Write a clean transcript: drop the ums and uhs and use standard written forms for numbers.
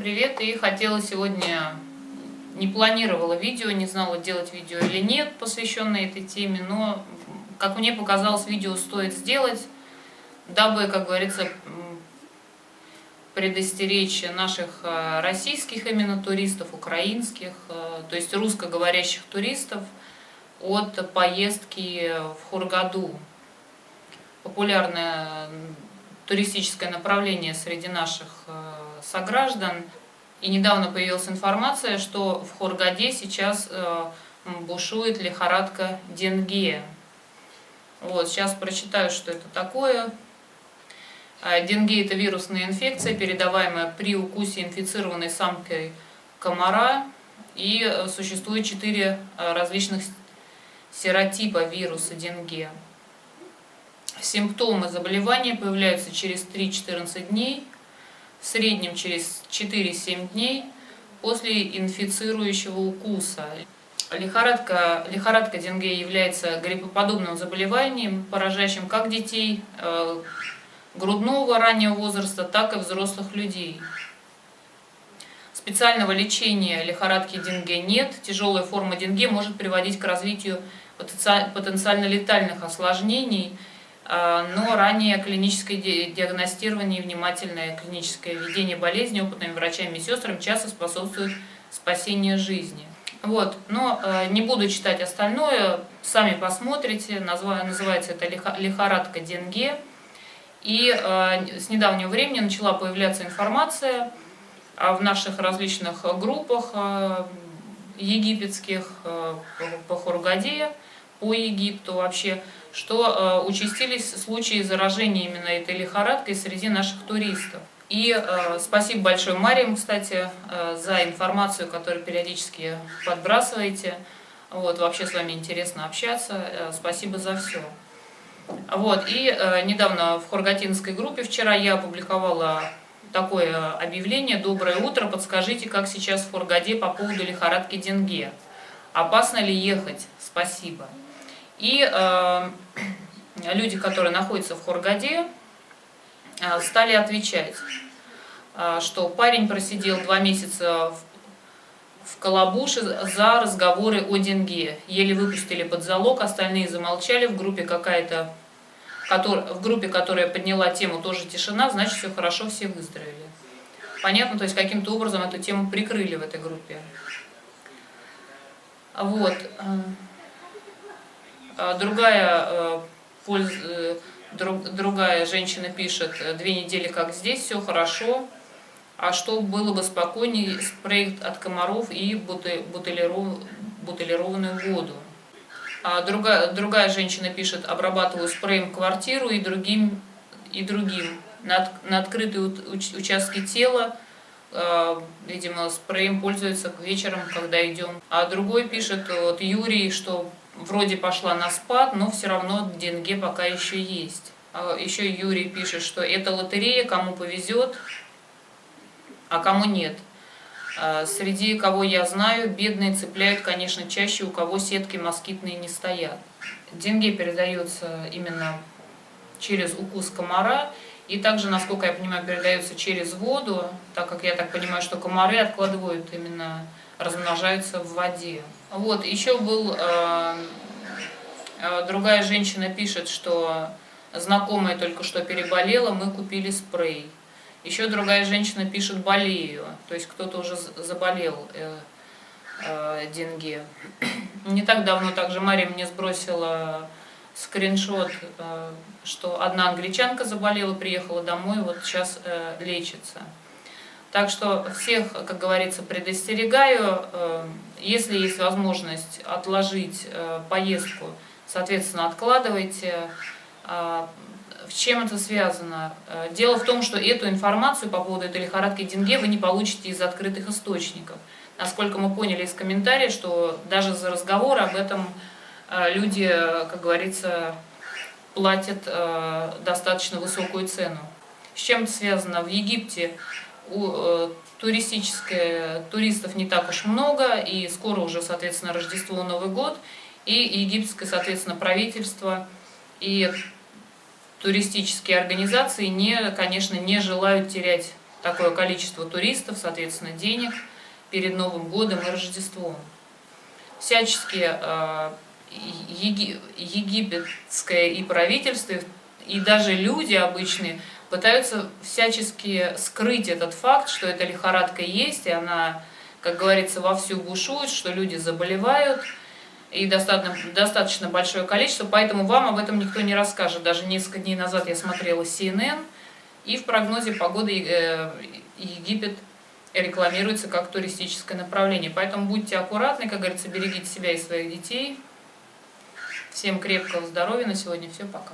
привет! И хотела сегодня, не планировала видео, не знала, делать видео или нет, посвященное этой теме, но, как мне показалось, видео стоит сделать, дабы, как говорится, предостеречь наших российских именно туристов, украинских, то есть русскоговорящих туристов от поездки в Хургаду. Популярное туристическое направление среди наших сограждан. И недавно появилась информация, что в Хургаде сейчас бушует лихорадка Денге. Вот, сейчас прочитаю, что это такое. Денге – это вирусная инфекция, передаваемая при укусе инфицированной самкой комара. И существует 4 различных серотипа вируса Денге. Симптомы заболевания появляются через 3-14 дней, в среднем через 4-7 дней после инфицирующего укуса. Лихорадка Денге является гриппоподобным заболеванием, поражающим как детей грудного раннего возраста, так и взрослых людей. Специального лечения лихорадки Денге нет. Тяжелая форма Денге может приводить к развитию потенциально летальных осложнений, но ранее клиническое диагностирование и внимательное клиническое ведение болезни опытными врачами и сестрами часто способствует спасению жизни. Вот, но не буду читать остальное, сами посмотрите, называется это лихорадка Денге. И с недавнего времени начала появляться информация в наших различных группах египетских, по Хургаде, по Египту вообще, что участились случаи заражения именно этой лихорадкой среди наших туристов. И спасибо большое, Марьям, кстати, за информацию, которую периодически подбрасываете. Вот, вообще с вами интересно общаться. Спасибо за все. Вот, и недавно в хургатинской группе вчера я опубликовала такое объявление: «Доброе утро, подскажите, как сейчас в Хургаде по поводу лихорадки Денге? Опасно ли ехать? Спасибо». И люди, которые находятся в Хургаде, стали отвечать, что парень просидел 2 месяца в Калабуше за разговоры о Денге. Еле выпустили под залог, остальные замолчали. В группе, которая подняла тему, тоже тишина, значит, все хорошо, все выздоровели. Понятно, то есть каким-то образом эту тему прикрыли в этой группе. Вот. Другая женщина пишет: 2 недели как здесь, все хорошо, а что было бы спокойнее, спрей от комаров и бутилированную воду. Другая женщина пишет: обрабатываю спреем квартиру и другим. На открытые участки тела, видимо, спреем пользуется вечером, когда идем. А другой пишет, вот Юрий, что вроде пошла на спад, но все равно Денге пока еще есть. Еще Юрий пишет, что это лотерея, кому повезет, а кому нет. Среди кого я знаю, бедные цепляют, конечно, чаще, у кого сетки москитные не стоят. Денге передается именно через укус комара, и также, насколько я понимаю, передается через воду, так как я так понимаю, что комары откладывают именно, размножаются в воде. Вот, еще другая женщина пишет, что знакомая только что переболела, мы купили спрей. Еще другая женщина пишет: болею, то есть кто-то уже заболел Денге. Не так давно также Мария мне сбросила скриншот, что одна англичанка заболела, приехала домой, вот сейчас лечится. Так что всех, как говорится, предостерегаю, если есть возможность отложить поездку, соответственно, откладывайте. С чем это связано? Дело в том, что эту информацию по поводу этой лихорадки Денге вы не получите из открытых источников. Насколько мы поняли из комментариев, что даже за разговоры об этом люди, как говорится, платят достаточно высокую цену. С чем это связано? В Египте туристов не так уж много, и скоро уже, соответственно, Рождество, Новый год, и египетское, соответственно, правительство и туристические организации, конечно, не желают терять такое количество туристов, соответственно, денег перед Новым годом и Рождеством. Всячески египетское и правительство, и даже люди обычные пытаются всячески скрыть этот факт, что эта лихорадка есть, и она, как говорится, вовсю бушует, что люди заболевают, и достаточно большое количество, поэтому вам об этом никто не расскажет. Даже несколько дней назад я смотрела CNN, и в прогнозе погоды Египет рекламируется как туристическое направление. Поэтому будьте аккуратны, как говорится, берегите себя и своих детей. Всем крепкого здоровья. На сегодня все, пока.